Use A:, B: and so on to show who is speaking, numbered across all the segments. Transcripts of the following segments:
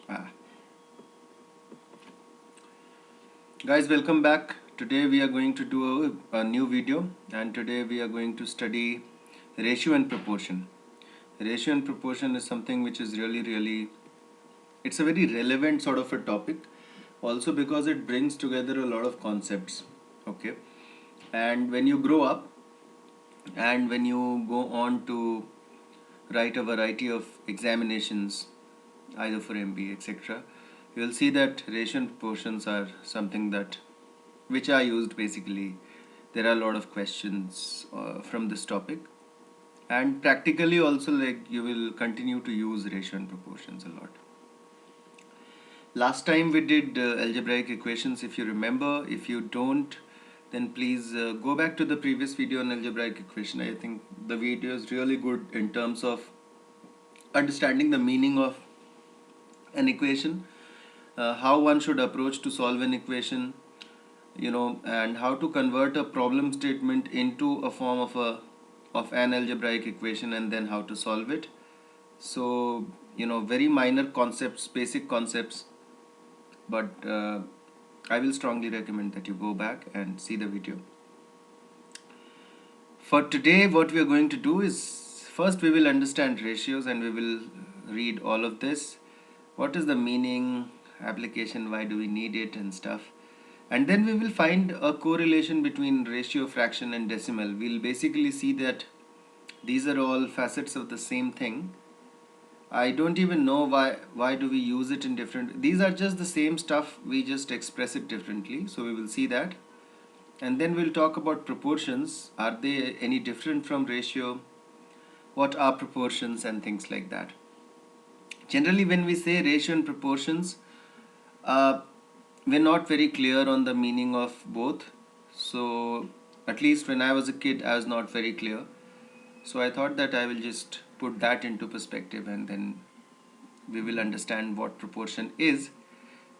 A: Ah. Guys, welcome back. Today we are going to do a new video, and today we are going to study ratio and proportion. Ratio and proportion is something which is really it's a very relevant sort of a topic, also because it brings together a lot of concepts. Okay, and when you grow up and when you go on to write a variety of examinations, either for MBA, etc., you will see that ratio and proportions are something that which are used basically. There are a lot of questions from this topic, and practically also, like, you will continue to use ratio and proportions a lot. Last time we did algebraic equations, if you remember. If you don't, then please go back to the previous video on algebraic equation. I think the video is really good in terms of understanding the meaning of an equation, how one should approach to solve an equation, and how to convert a problem statement into a form of an algebraic equation, and then how to solve it. So, very minor concepts, basic concepts, but I will strongly recommend that you go back and see the video. For today, what we are going to do is, first we will understand ratios and we will read all of this. What is the meaning, application, why do we need it, and stuff. And then we will find a correlation between ratio, fraction, and decimal. We'll basically see that these are all facets of the same thing. I don't even know why do we use it in different. These are just the same stuff, we just express it differently. So we will see that. And then we'll talk about proportions. Are they any different from ratio? What are proportions and things like that. Generally, when we say ratio and proportions, we're not very clear on the meaning of both. So at least when I was a kid, I was not very clear. So I thought that I will just put that into perspective, and then we will understand what proportion is.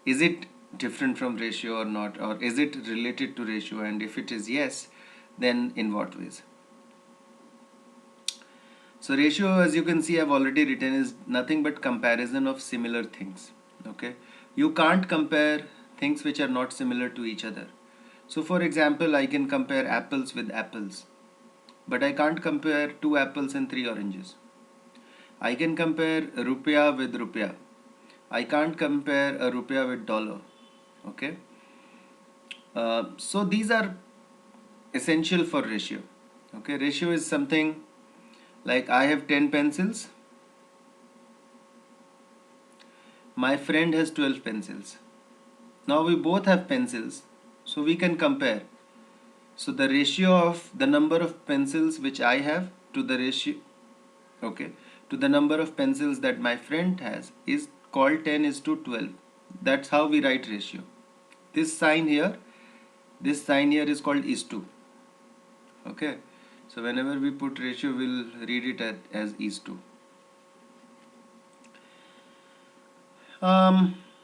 A: Is it different from ratio or not, or is it related to ratio, and if it is yes, then in what ways. So ratio, as you can see, I've already written, is nothing but comparison of similar things. Okay, you can't compare things which are not similar to each other. So for example, I can compare apples with apples, but I can't compare 2 apples and 3 oranges. I can compare rupiah with rupiah. I can't compare a rupiah with dollar. Okay, so these are essential for ratio. Okay, ratio is something like, I have 10 pencils, my friend has 12 pencils. Now we both have pencils, so we can compare. So the ratio of the number of pencils which I have to the ratio, okay, to the number of pencils that my friend has is called 10 is to 12. That's how we write ratio. This sign here is called is to. Okay, so whenever we put ratio, we'll read it as is to.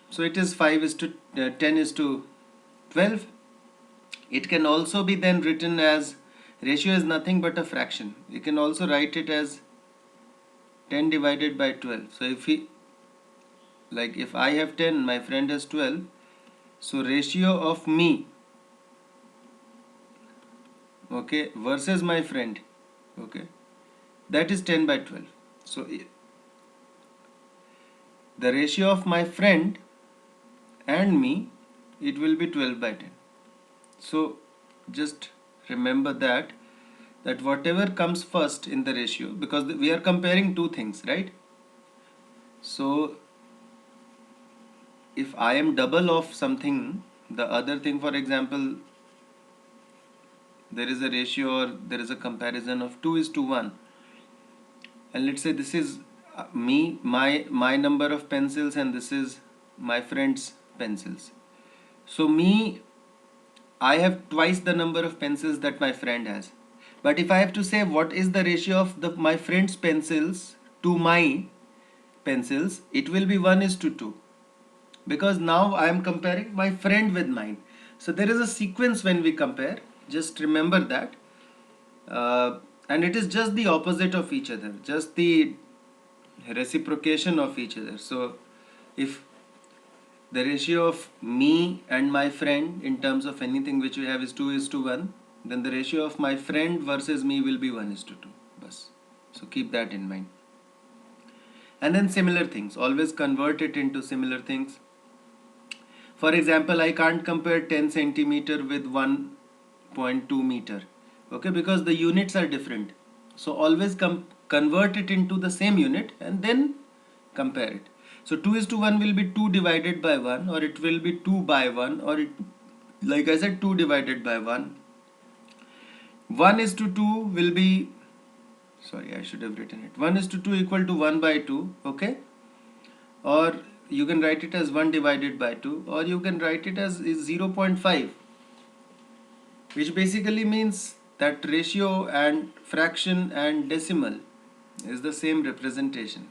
A: So it is 5 is to 10 is to 12. It can also be then written as, ratio is nothing but a fraction. You can also write it as 10 divided by 12. So if I have 10, my friend has 12, so ratio of me, okay, versus my friend, okay, that is 10 by 12. So the ratio of my friend and me, it will be 12 by 10. So just remember that whatever comes first in the ratio, because we are comparing two things, right? So if I am double of something, the other thing, for example, there is a ratio or there is a comparison of 2 is to 1, and let's say this is my number of pencils, and this is my friend's pencils. So I have twice the number of pencils that my friend has. But if I have to say what is the ratio of my friend's pencils to my pencils, it will be 1 is to 2, because now I am comparing my friend with mine. So there is a sequence when we compare, just remember that. And it is just the opposite of each other, just the reciprocation of each other. So if the ratio of me and my friend in terms of anything which we have is 2 is to 1, then the ratio of my friend versus me will be 1 is to 2. Bas. So keep that in mind. And then similar things, always convert it into similar things. For example, I can't compare 10 centimeter with 1.2 meter, okay, because the units are different. So always convert it into the same unit and then compare it. So 2 is to 1 will be 2 divided by 1, or it will be 2 by 1, or it, like I said, 2 divided by 1. 1 is to 2 will be, sorry, I should have written it. 1 is to 2 equal to 1 by 2, okay? Or you can write it as 1 divided by 2, or you can write it as 0.5, which basically means that ratio and fraction and decimal is the same representation.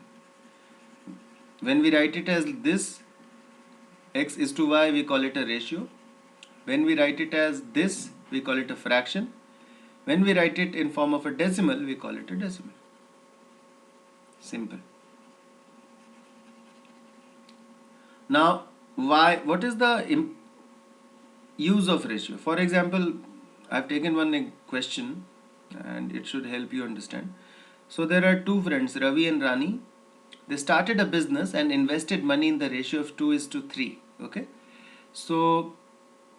A: When we write it as this, x is to y, we call it a ratio. When we write it as this, we call it a fraction. When we write it in form of a decimal, we call it a decimal. Simple. Now, what is the use of ratio? For example, I've taken one question and it should help you understand. So there are two friends, Ravi and Rani. They started a business and invested money in the ratio of 2 is to 3. Okay. So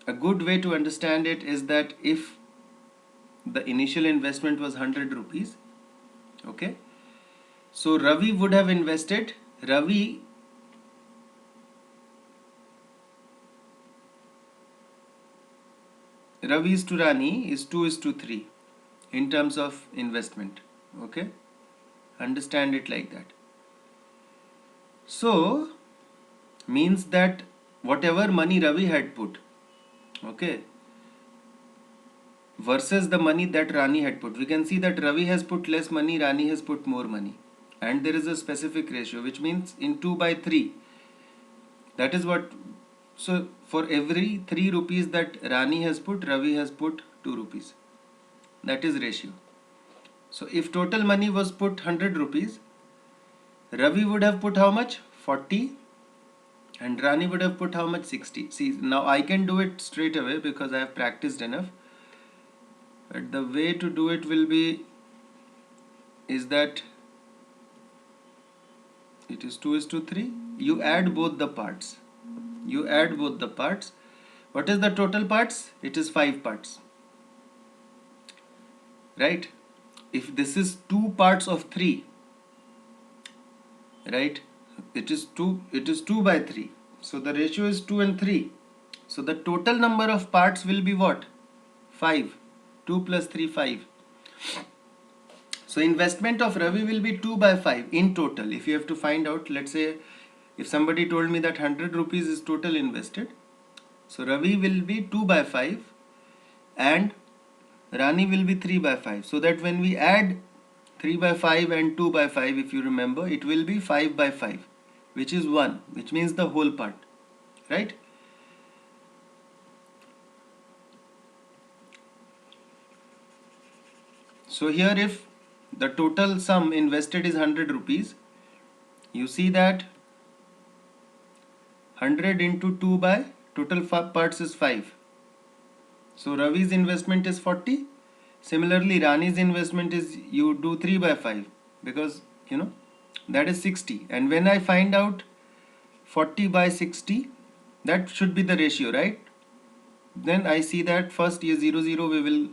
A: a good way to understand it is that if the initial investment was 100 rupees, okay, so Ravi would have invested, Ravi is to Rani is 2 is to 3 in terms of investment. Okay, understand it like that. So means that whatever money Ravi had put, okay, versus the money that Rani had put, we can see that Ravi has put less money, Rani has put more money, and there is a specific ratio, which means in 2 by 3. That is what, so for every 3 rupees that Rani has put, Ravi has put 2 rupees. That is ratio. So if total money was put 100 rupees, Ravi would have put how much? 40, and Rani would have put how much? 60. See, now I can do it straight away because I have practiced enough. But the way to do it will be, is that it is 2 is to 3. You add both the parts. You add both the parts. What is the total parts? It is 5 parts. Right? If this is 2 parts of 3, right? It is 2 by 3. So the ratio is 2 and 3. So the total number of parts will be what? 5. 2 plus 3, 5. So investment of Ravi will be 2 by 5 in total. If you have to find out, let's say if somebody told me that 100 rupees is total invested, so Ravi will be 2 by 5 and Rani will be 3 by 5. So that when we add 3 by 5 and 2 by 5, if you remember, it will be 5 by 5, which is 1, which means the whole part, right? So here if the total sum invested is 100 rupees, you see that 100 into 2 by total parts is 5. So Ravi's investment is 40. Similarly, Rani's investment is, you do 3 by 5 because that is 60. And when I find out 40 by 60, that should be the ratio, right? Then I see that first year 0 0 we will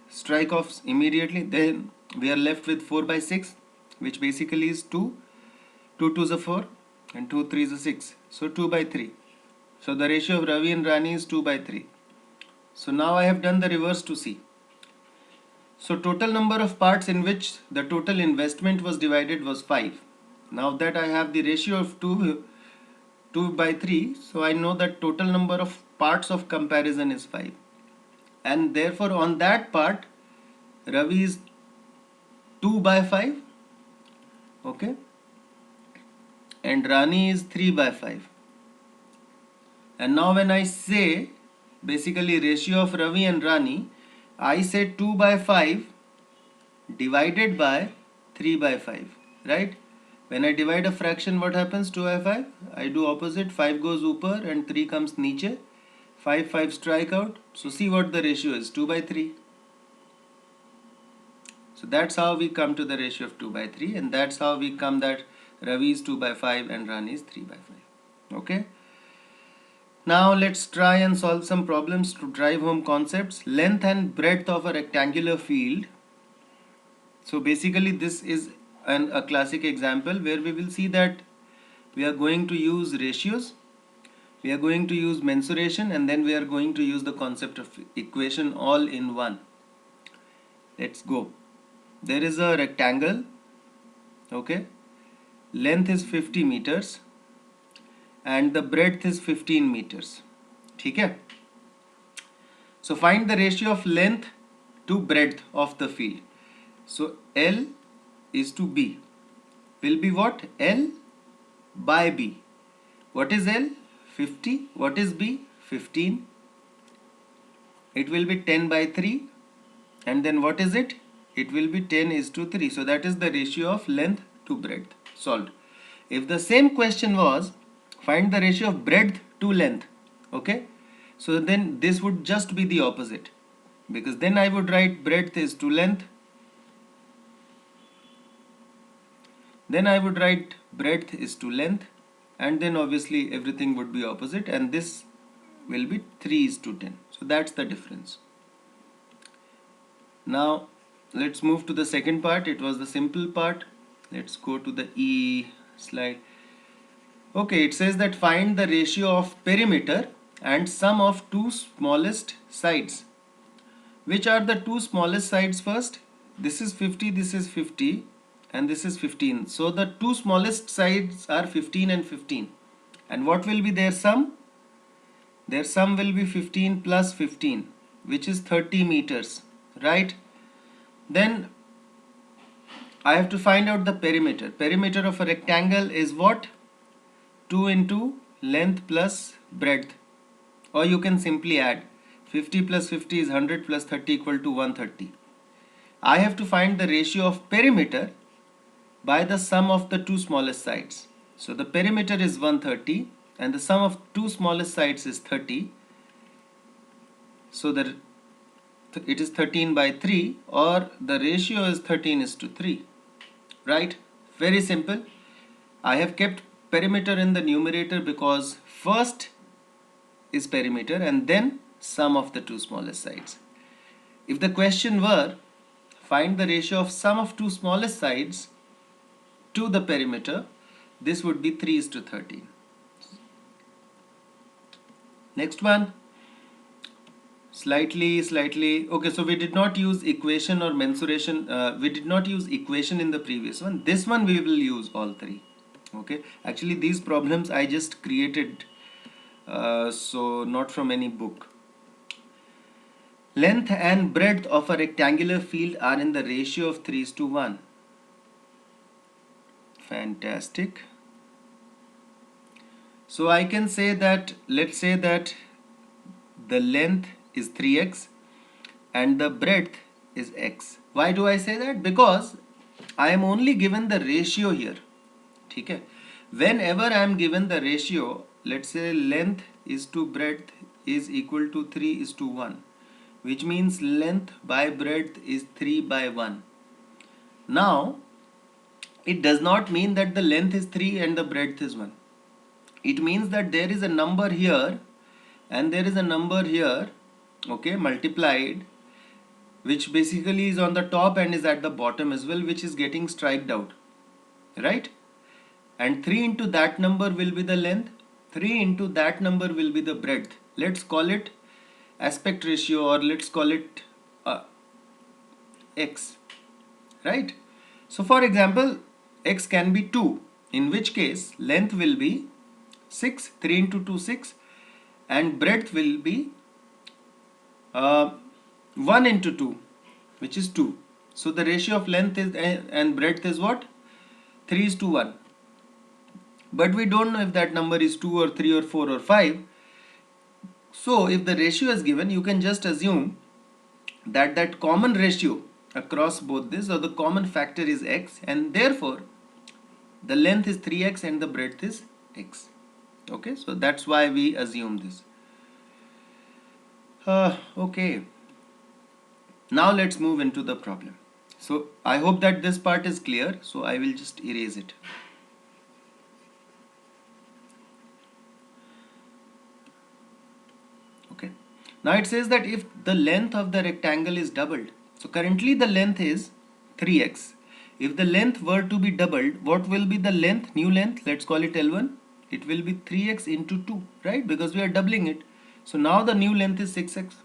A: strike off immediately. Then we are left with 4 by 6, which basically is 2. 2 2s are 4 and 2 3s are 6. So 2 by 3. So the ratio of Ravi and Rani is 2 by 3. So now I have done the reverse to see. So total number of parts in which the total investment was divided was 5. Now that I have the ratio of 2 by 3, so I know that total number of parts of comparison is 5. And therefore on that part, Ravi is 2 by 5, okay, and Rani is 3 by 5. And now when I say basically ratio of Ravi and Rani, I say 2 by 5 divided by 3 by 5, right? When I divide a fraction, what happens? 2 by 5. I do opposite. 5 goes upper and 3 comes niche. 5 strike out. So see what the ratio is. 2 by 3. So that's how we come to the ratio of 2 by 3, and that's how we come that Ravi is 2 by 5 and Rani is 3 by 5. Okay. Now let's try and solve some problems to drive home concepts. Length and breadth of a rectangular field. So basically this is a classic example where we will see that we are going to use ratios, we are going to use mensuration, and then we are going to use the concept of equation all in one. Let's go. There is a rectangle, okay, length is 50 meters and the breadth is 15 meters. Okay. So find the ratio of length to breadth of the field. So L is to B will be what? L by B. What is L? 50. What is B? 15. It will be 10 by 3. And then what is it? It will be 10 is to 3. So that is the ratio of length to breadth. Solved. If the same question was find the ratio of breadth to length, okay, so then this would just be the opposite, because then I would write breadth is to length, then I would write breadth is to length, and then obviously everything would be opposite, and this will be 3 is to 10. So that's the difference. Now let's move to the second part. It was the simple part. Let's go to the E slide. Okay, it says that find the ratio of perimeter and sum of two smallest sides. Which are the two smallest sides first? This is 50, this is 50, and this is 15. So the two smallest sides are 15 and 15. And what will be their sum? Their sum will be 15 plus 15, which is 30 meters, right? Then I have to find out the perimeter. Perimeter of a rectangle is what? 2 into length plus breadth. Or you can simply add 50 plus 50 is 100 plus 30 equal to 130. I have to find the ratio of perimeter by the sum of the two smallest sides. So the perimeter is 130 and the sum of two smallest sides is 30. So it is 13 by 3, or the ratio is 13 is to 3. Right? Very simple. I have kept perimeter in the numerator because first is perimeter and then sum of the two smallest sides. If the question were find the ratio of sum of two smallest sides to the perimeter, this would be 3 is to 13. Next one. Slightly. Okay, so we did not use equation or mensuration. We did not use equation in the previous one. This one we will use all three. Okay, actually these problems I just created, so not from any book. Length and breadth of a rectangular field are in the ratio of 3 is to 1. Fantastic. So I can say that, let's say that the length is 3x and the breadth is x. Why do I say that? Because I am only given the ratio here. Okay. Whenever I am given the ratio, let's say length is to breadth is equal to 3 is to 1, which means length by breadth is 3 by 1. Now it does not mean that the length is 3 and the breadth is 1. It means that there is a number here and there is a number here, okay, multiplied, which basically is on the top and is at the bottom as well, which is getting striked out, right? And 3 into that number will be the length, 3 into that number will be the breadth. Let's call it aspect ratio, or let's call it x, right? So for example, x can be 2, in which case length will be 6, 3 into 2 6, and breadth will be 1 into 2, which is 2. So the ratio of length is and breadth is what? 3 is to 1. But we don't know if that number is 2 or 3 or 4 or 5. So if the ratio is given, you can just assume that that common ratio across both this, or the common factor, is x, and therefore The length is 3x and the breadth is x. Okay, so that's why we assume this. Okay, now let's move into the problem. So I hope that this part is clear, so I will just erase it. Okay, now it says that if the length of the rectangle is doubled, so currently the length is 3x. If the length were to be doubled, what will be the length, new length? Let's call it L1. It will be 3x into 2, right? Because we are doubling it. So now the new length is 6x.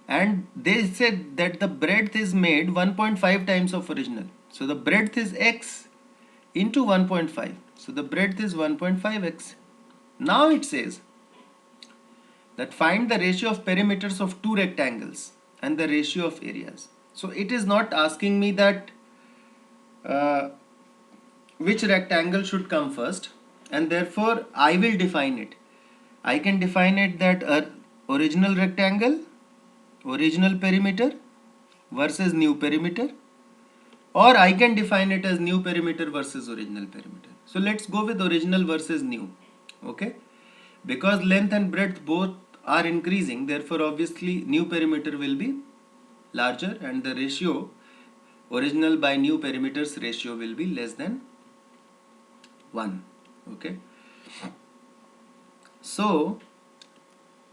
A: And they said that the breadth is made 1.5 times of original. So the breadth is x into 1.5. So the breadth is 1.5x. Now it says that find the ratio of perimeters of two rectangles and the ratio of areas. So it is not asking me that which rectangle should come first, and therefore I will define it. I can define it that original rectangle, original perimeter versus new perimeter, or I can define it as new perimeter versus original perimeter. So let's go with original versus new. Okay, because length and breadth both are increasing, therefore obviously new perimeter will be larger, and the ratio original by new perimeters ratio will be less than 1. Okay, so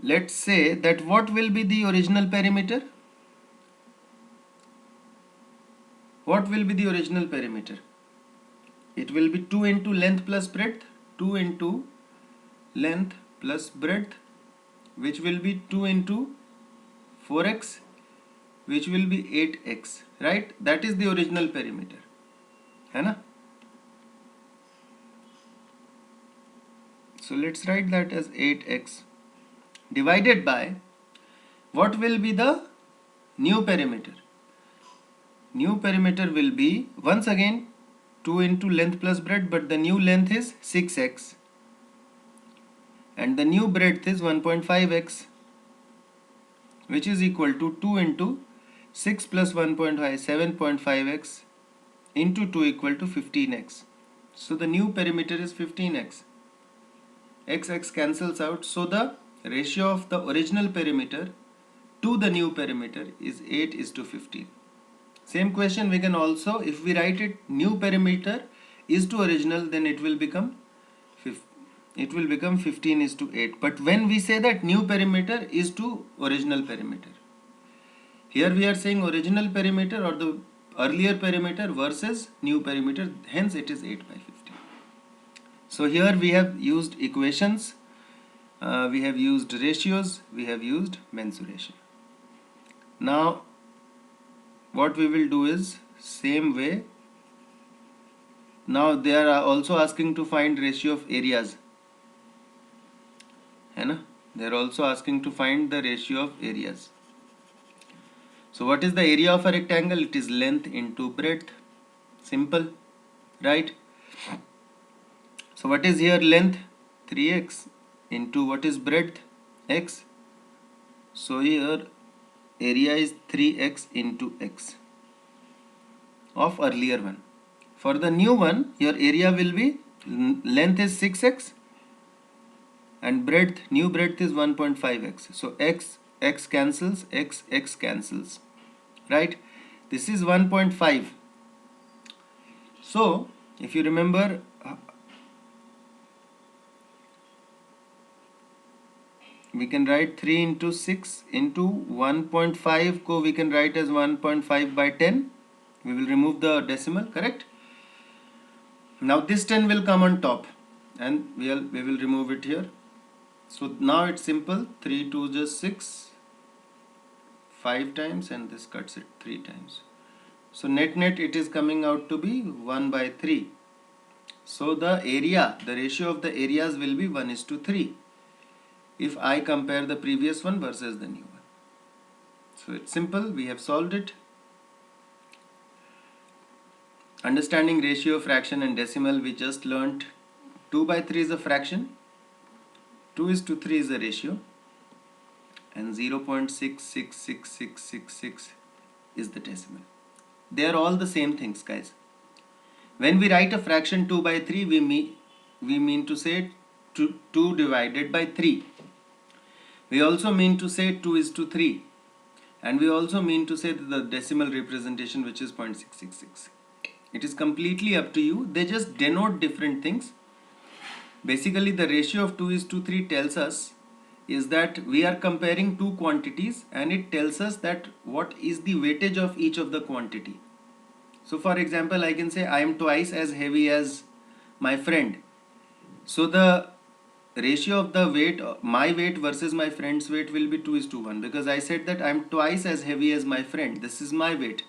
A: let's say that what will be the original perimeter? What will be the original perimeter? It will be 2 into length plus breadth, 2 into length plus breadth, which will be 2 into 4x, which will be 8x, right? That is the original perimeter, है ना? So let's write that as 8x divided by what will be the new perimeter? New perimeter will be once again 2 into length plus breadth, but the new length is 6x and the new breadth is 1.5x, which is equal to 2 into 6 plus 1.5, 7.5x into 2 equal to 15x. So the new perimeter is 15x. X cancels out, so the ratio of the original perimeter to the new perimeter is 8 is to 15. Same question we can also, if we write it new perimeter is to original, then it will become 15 is to 8. But when we say that new perimeter is to original perimeter, here we are saying original perimeter or the earlier perimeter versus new perimeter, hence it is 8 by 15. So here we have used equations, we have used ratios, we have used mensuration. Now what we will do is same way. Now they are also asking to find ratio of areas, है ना? They are also asking to find the ratio of areas. So what is the area of a rectangle? It is length into breadth. Simple, right? So what is here length? 3x into what is breadth? X. So here area is 3x into x of earlier one. For the new one, your area will be, length is 6x and breadth, new breadth is 1.5x. So x cancels, x cancels, right? This is 1.5. So if you remember, we can write 3 into 6 into 1.5 ko we can write as 1.5 by 10. We will remove the decimal, correct? Now this 10 will come on top and we will remove it here. So now it's simple, 3 2 just 6, 5 times, and this cuts it 3 times. So net it is coming out to be 1 by 3. So the area, the ratio of the areas will be 1 is to 3 if I compare the previous one versus the new one. So it's simple, we have solved it. Understanding ratio, fraction and decimal, we just learnt 2 by 3 is a fraction, 2 is to 3 is a ratio, and 0.666666 is the decimal. They are all the same things, guys. When we write a fraction 2 by 3, we mean to say 2 divided by 3. We also mean to say 2 is to 3. And we also mean to say the decimal representation, which is 0.666. It is completely up to you. They just denote different things. Basically, the ratio of 2 is to 3 tells us is that we are comparing two quantities, and it tells us that what is the weightage of each of the quantity. So for example, I can say I am twice as heavy as my friend. So the ratio of the weight, my weight versus my friend's weight, will be 2 is to 1, because I said that I am twice as heavy as my friend. This is my weight.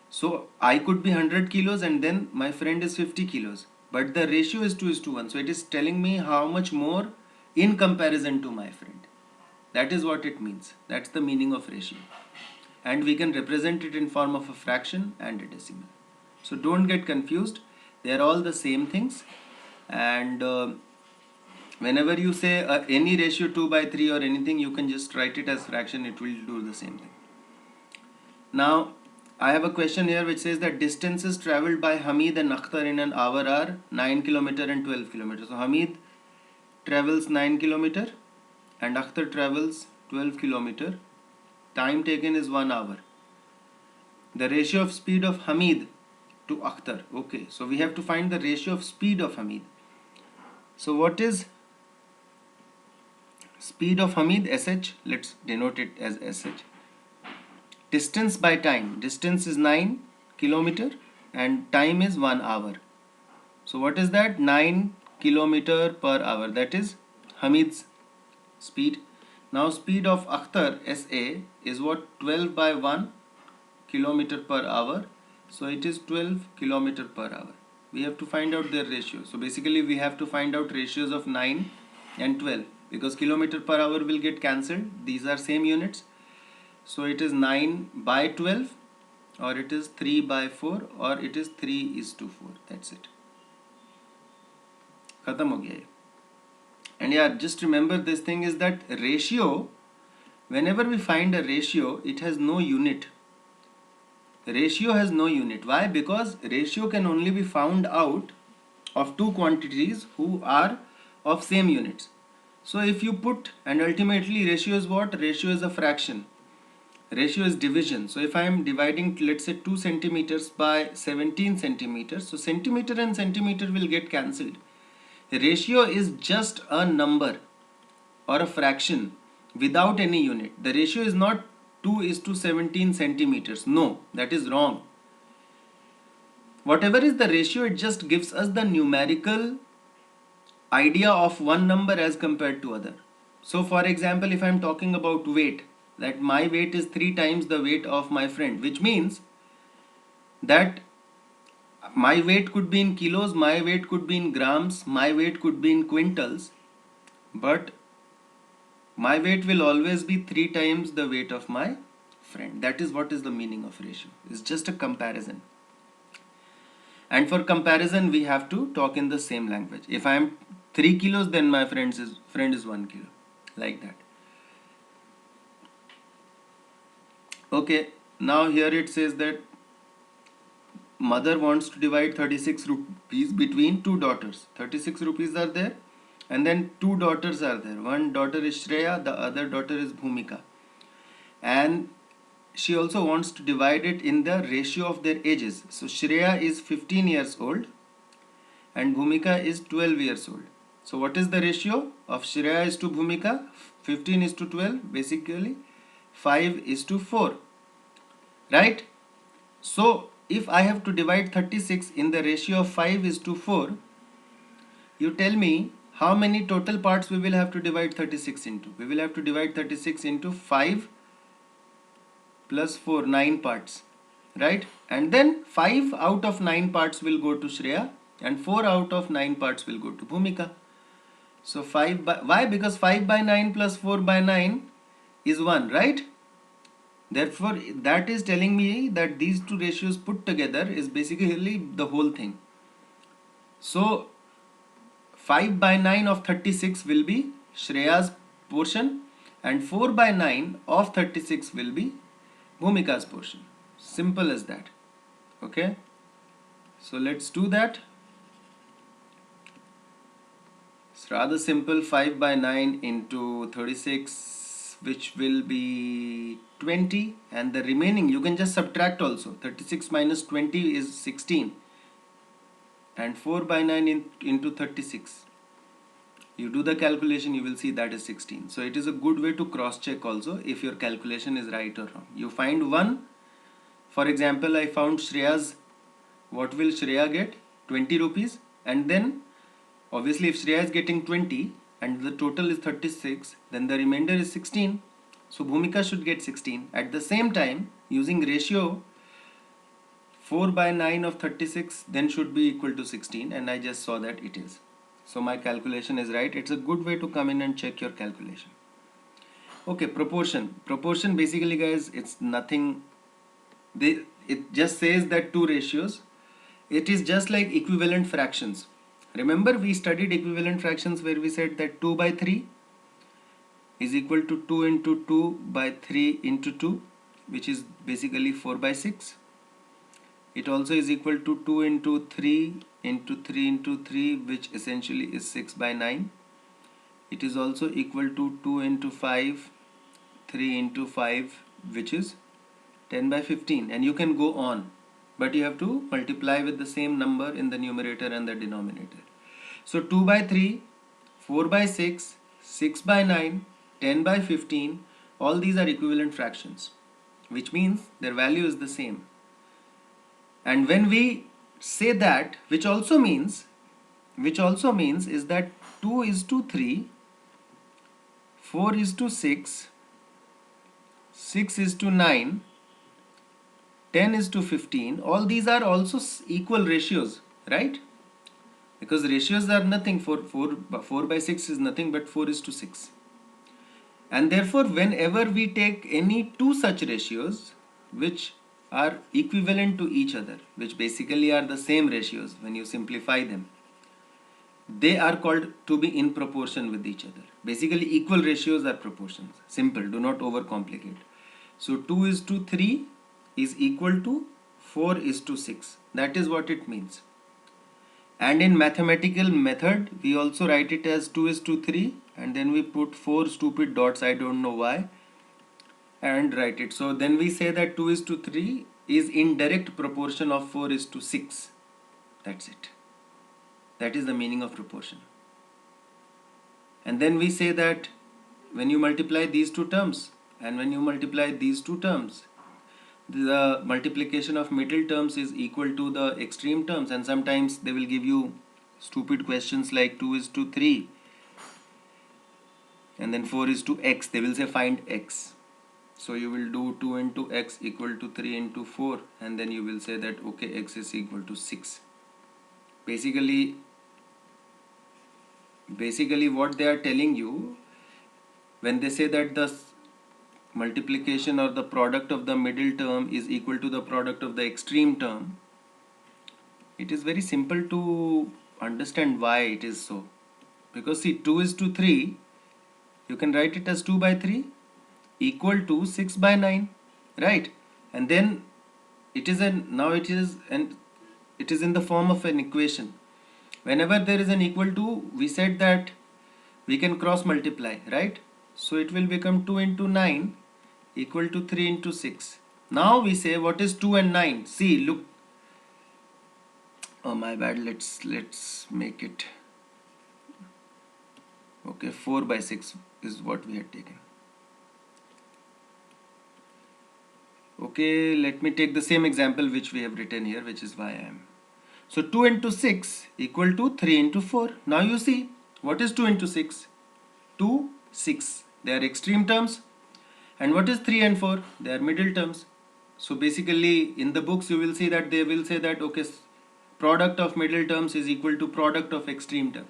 A: So I could be 100 kilos and then my friend is 50 kilos. But the ratio is 2 is to 1. So it is telling me how much more in comparison to my friend. That is what it means. That's the meaning of ratio. And we can represent it in form of a fraction and a decimal. So don't get confused. They are all the same things. And whenever you say any ratio 2 by 3 or anything, you can just write it as fraction. It will do the same thing. Now, I have a question here which says that distances traveled by Hamid and Akhtar in an hour are 9 kilometer and 12 kilometers. So Hamid travels 9 kilometer and Akhtar travels 12 kilometer. Time taken is 1 hour. The ratio of speed of Hamid to Akhtar. Okay, so we have to find the ratio of speed of Hamid. So what is speed of Hamid? SH. Let's denote it as SH. Distance by time. Distance is 9 kilometer and time is 1 hour. So what is that? 9 kilometer per hour. That is Hamid's speed. Now speed of Akhtar SA is what? 12 by 1 kilometer per hour. So it is 12 kilometer per hour. We have to find out their ratio. So basically we have to find out ratios of 9 and 12, because kilometer per hour will get cancelled. These are same units. So it is 9 by 12, or it is 3 by 4, or it is 3 is to 4. That's it. Khatam ho gaya. And yeah, just remember this thing is that ratio, whenever we find a ratio, it has no unit. Ratio has no unit. Why? Because ratio can only be found out of two quantities who are of same units. So if you put, and ultimately ratio is what? Ratio is a fraction. Ratio is division. So if I am dividing, let's say 2 centimeters by 17 centimeters, so centimeter and centimeter will get cancelled. Ratio is just a number or a fraction without any unit. The ratio is not 2 is to 17 centimeters. No, that is wrong. Whatever is the ratio, it just gives us the numerical idea of one number as compared to other. So for example, if I am talking about weight, that my weight is 3 times the weight of my friend, which means that my weight could be in kilos, my weight could be in grams, my weight could be in quintals, but my weight will always be 3 times the weight of my friend. That is what is the meaning of ratio. It's just a comparison. And for comparison, we have to talk in the same language. If I am 3 kilos, then my friend is 1 kilo. Like that. Okay, now here it says that mother wants to divide 36 rupees between two daughters. 36 rupees are there, and then two daughters are there. One daughter is Shreya, the other daughter is Bhumika. And she also wants to divide it in the ratio of their ages. So Shreya is 15 years old and Bhumika is 12 years old. So what is the ratio of Shreya is to Bhumika? 15 is to 12, basically 5 is to 4, right? So if I have to divide 36 in the ratio of 5 is to 4, you tell me how many total parts we will have to divide 36 into. We will have to divide 36 into 5 plus 4, 9 parts, right? And then 5 out of 9 parts will go to Shreya and 4 out of 9 parts will go to Bhumika. So 5 by, why? Because 5 by 9 plus 4 by 9 is 1, right? Therefore, that is telling me that these two ratios put together is basically the whole thing. So 5 by 9 of 36 will be Shreya's portion and 4 by 9 of 36 will be Bhumika's portion. Simple as that. Okay. So let's do that. It's rather simple. 5 by 9 into 36, which will be 20, and the remaining you can just subtract also. 36 minus 20 is 16, and 4 by 9 into 36. You do the calculation, you will see that is 16. So it is a good way to cross check also if your calculation is right or wrong. You find one. For example, I found Shreya's. What will Shreya get? 20 rupees. And then obviously if Shreya is getting 20 and the total is 36, then the remainder is 16. So Bhumika should get 16. At the same time, using ratio 4 by 9 of 36 then should be equal to 16, and I just saw that it is. So my calculation is right. It's a good way to come in and check your calculation. Okay, proportion. Proportion basically, guys, it's nothing. It just says that two ratios. It is just like equivalent fractions. Remember we studied equivalent fractions where we said that 2 by 3 is equal to 2 into 2 by 3 into 2, which is basically 4 by 6. It also is equal to 2 into 3 into 3 into 3, which essentially is 6 by 9. It is also equal to 2 into 5, 3 into 5, which is 10 by 15. And you can go on, but you have to multiply with the same number in the numerator and the denominator. So 2 by 3, 4 by 6, 6 by 9, 10 by 15, all these are equivalent fractions, which means their value is the same. And when we say that, which also means is that 2 is to 3, 4 is to 6, 6 is to 9, 10 is to 15, all these are also equal ratios, right? Because ratios are nothing. 4 by 6 is nothing but 4 is to 6. And therefore, whenever we take any two such ratios which are equivalent to each other, which basically are the same ratios when you simplify them, they are called to be in proportion with each other. Basically, equal ratios are proportions. Simple, do not overcomplicate. So 2 is to 3 is equal to 4 is to 6. That is what it means. And in mathematical method, we also write it as 2 is to 3, and then we put 4 stupid dots, I don't know why, and write it. So then we say that 2 is to 3 is in direct proportion of 4 is to 6. That's it. That is the meaning of proportion. And then we say that when you multiply these two terms and when you multiply these two terms, the multiplication of middle terms is equal to the extreme terms. And sometimes they will give you stupid questions like 2 is to 3 and then 4 is to x. They will say find x. So you will do 2 into x equal to 3 into 4, and then you will say that okay, x is equal to 6. Basically what they are telling you when they say that the multiplication or the product of the middle term is equal to the product of the extreme term, it is very simple to understand why it is so. Because see, 2 is to 3, you can write it as 2 by 3 equal to 6 by 9, right? And then it is in the form of an equation. Whenever there is an equal to, we said that we can cross multiply, right? So it will become 2 into 9 equal to 3 into 6. Now we say what is 2 and 9? See, look. Oh my bad, let's make it. Okay, 4 by 6 is what we had taken. Okay, let me take the same example which we have written here, which is why I am. So 2 into 6 equal to 3 into 4. Now you see, what is 2 into 6? 2, 6. They are extreme terms. And what is 3 and 4? They are middle terms. So basically in the books you will see that they will say that okay, product of middle terms is equal to product of extreme terms.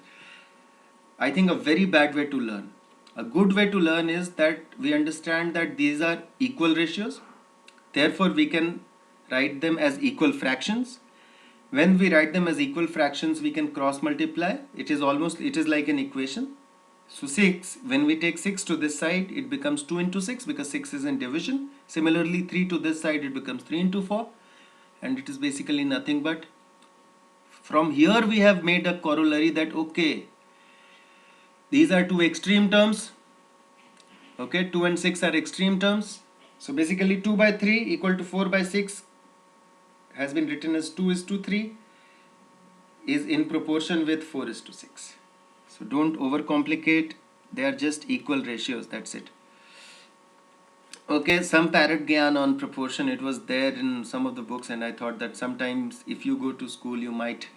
A: I think a very bad way to learn. A good way to learn is that we understand that these are equal ratios. Therefore we can write them as equal fractions. When we write them as equal fractions, we can cross multiply. It is like an equation. So 6, when we take 6 to this side, it becomes 2 into 6 because 6 is in division. Similarly, 3 to this side, it becomes 3 into 4. And it is basically nothing but From here we have made a corollary that okay, these are two extreme terms. Okay, 2 and 6 are extreme terms. So basically 2 by 3 equal to 4 by 6 has been written as 2 is to 3 is in proportion with 4 is to 6. So don't overcomplicate, they are just equal ratios, that's it. Okay, some parrot gyan on proportion, it was there in some of the books, and I thought that sometimes if you go to school you might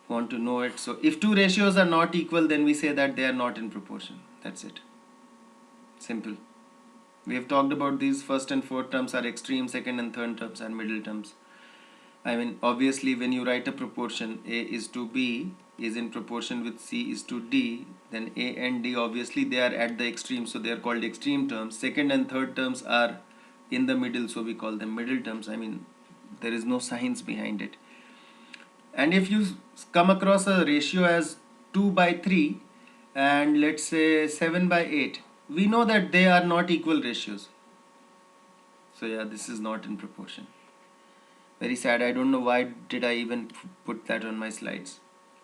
A: want to know it. So if two ratios are not equal, then we say that they are not in proportion. That's it. Simple. We have talked about these first and fourth terms are extreme, second and third terms are middle terms. I mean, obviously when you write a proportion, A is to B is in proportion with C is to D, then A and D obviously they are at the extreme, so they are called extreme terms. Second and third terms are in the middle, so we call them middle terms. I mean, there is no science behind it. And if you come across a ratio as 2 by 3 and let's say 7 by 8, we know that they are not equal ratios. So yeah, this is not in proportion. Very sad. I don't know why did I even put that on my slides.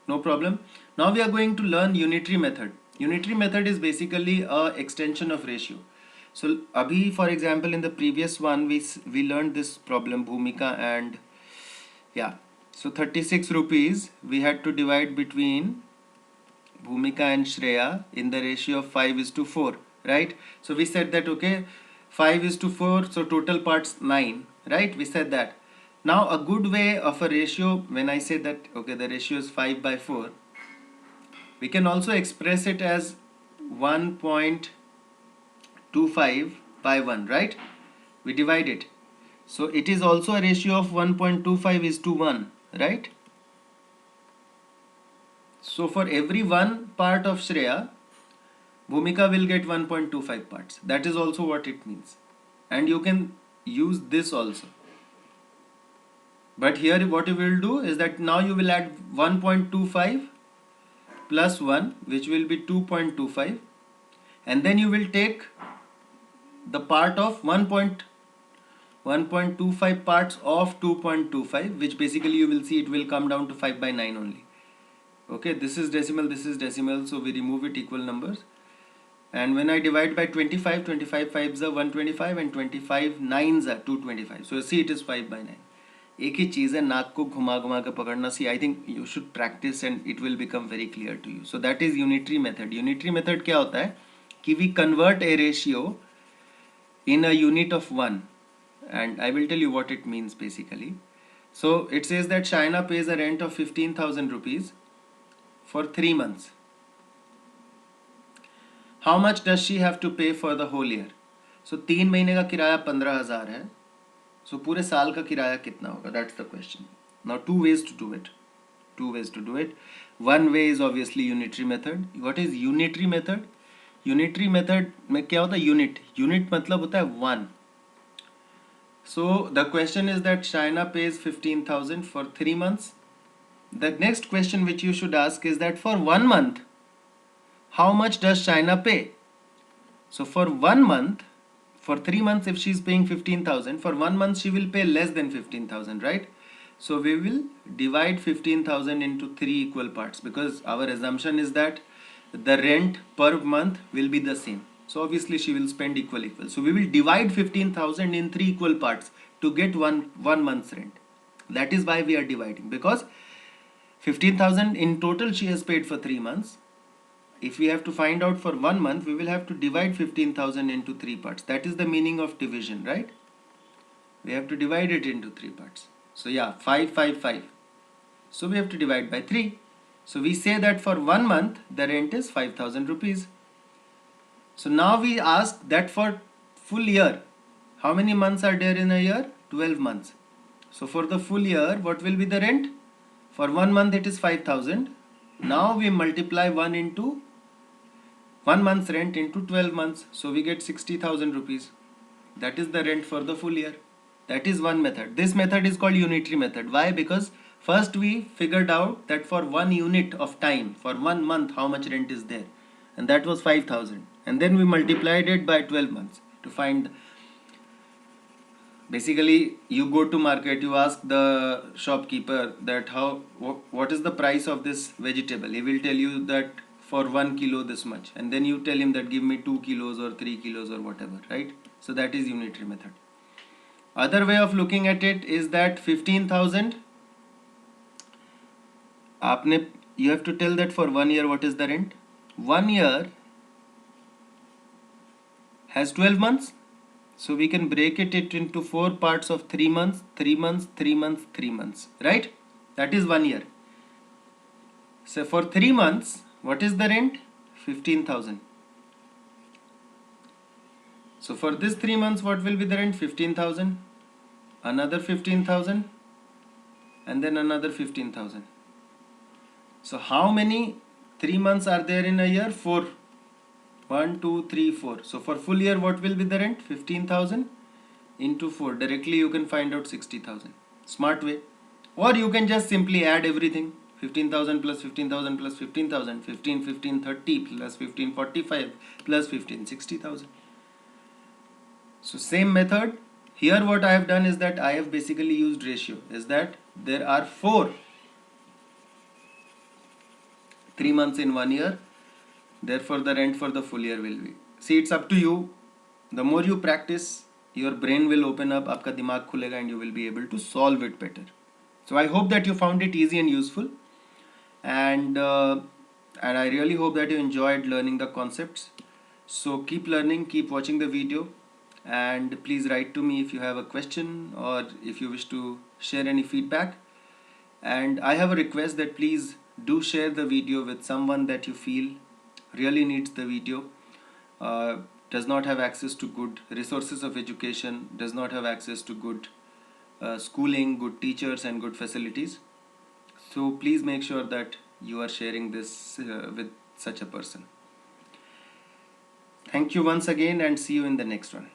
A: No problem. Now we are going to learn unitary method. Unitary method is basically a extension of ratio. So abhi, for example, in the previous one we learned this problem Bhumika, and yeah, so 36 rupees we had to divide between Bhumika and Shreya in the ratio of 5 is to 4, right? So we said that okay, 5 is to 4, so total parts 9, right? We said that. Now a good way of a ratio, when I say that okay, the ratio is 5 by 4, we can also express it as 1.25 by 1, right? We divide it. So it is also a ratio of 1.25 is to 1, right? So for every one part of Shreya, Bhumika will get 1.25 parts. That is also what it means. And you can use this also. But here what you will do is that now you will add 1.25 plus 1, which will be 2.25, and then you will take the part of 1.25 parts of 2.25, which basically you will see it will come down to 5 by 9 only. Okay, this is decimal, so we remove it equal numbers. And when I divide by 25, 25 5s are 125 and 25 9s are 225. So you see it is 5 by 9. एक ही चीज़ है, नाक को घुमा घुमा के पकड़ना. See I think you should practice and it will become very clear to you. So that is unitary method. Unitary method क्या होता है कि we convert a ratio in a unit of 1, and I will tell you what it means basically. So it says that Shaina pays a rent of 15,000 rupees for 3 months. How much does she have to pay for the whole year? So 3 महीने का किराया 15,000 है. So पूरे साल का किराया कितना होगा? That's the question. Now two ways to do it. One way is obviously unitary method. What is unitary method? Unitary method में क्या होता है? Unit मतलब होता है 1. So the question is that Shaina pays 15,000 for 3 months. The next question which you should ask is that for 1 month, how much does Shaina pay? So for 1 month, for 3 months if she is paying 15,000, for 1 month she will pay less than 15,000, right? So we will divide 15,000 into 3 equal parts, because our assumption is that the rent per month will be the same. So obviously she will spend equal. So we will divide 15,000 in 3 equal parts to get one month's rent. That is why we are dividing, because 15,000 in total she has paid for 3 months. If we have to find out for 1 month, we will have to divide 15,000 into 3 parts. That is the meaning of division, right? We have to divide it into 3 parts. So yeah, 5, 5, 5. So we have to divide by 3. So we say that for 1 month, the rent is 5,000 rupees. So now we ask that for full year, how many months are there in a year? 12 months. So for the full year, what will be the rent? For 1 month, it is 5,000. Now we multiply 1 month's rent into 12 months. So we get 60,000 rupees. That is the rent for the full year. That is one method. This method is called unitary method. Why? Because first we figured out that for 1 unit of time, for 1 month, how much rent is there. And that was 5,000. And then we multiplied it by 12 months to find. Basically, you go to market, you ask the shopkeeper that what is the price of this vegetable. He will tell you that for 1 kilo this much, and then you tell him that give me 2 kilos or 3 kilos or whatever, right? So that is unitary method. Other way of looking at it is that 15,000 आपने, you have to tell that for 1 year what is the rent. 1 year has 12 months, so we can break it into 4 parts of 3 months, 3 months, 3 months, 3 months, right? That is 1 year. So for 3 months, what is the rent? 15,000. So for this 3 months, what will be the rent? 15,000, another 15,000, and then another 15,000. So how many 3 months are there in a year? 4. 1, 2, 3, 4. So for full year, what will be the rent? 15,000 into 4. Directly you can find out 60,000. Smart way. Or you can just simply add everything. 15,000 plus 15,000 plus 15,000. 15, 15, 30 plus 15, 45 plus 15, 60,000. So same method. Here what I have done is that I have basically used ratio. Is that there are 4 3 months in 1 year. Therefore the rent for the full year will be. See, it's up to you. The more you practice, your brain will open up, आपका दिमाग खुलेगा, and you will be able to solve it better. So I hope that you found it easy and useful, and I really hope that you enjoyed learning the concepts. So keep learning, keep watching the video, and please write to me if you have a question or if you wish to share any feedback. And I have a request that please do share the video with someone that you feel really needs the video, does not have access to good resources of education, does not have access to good schooling, good teachers, and good facilities. So please make sure that you are sharing this with such a person. Thank you once again, and see you in the next one.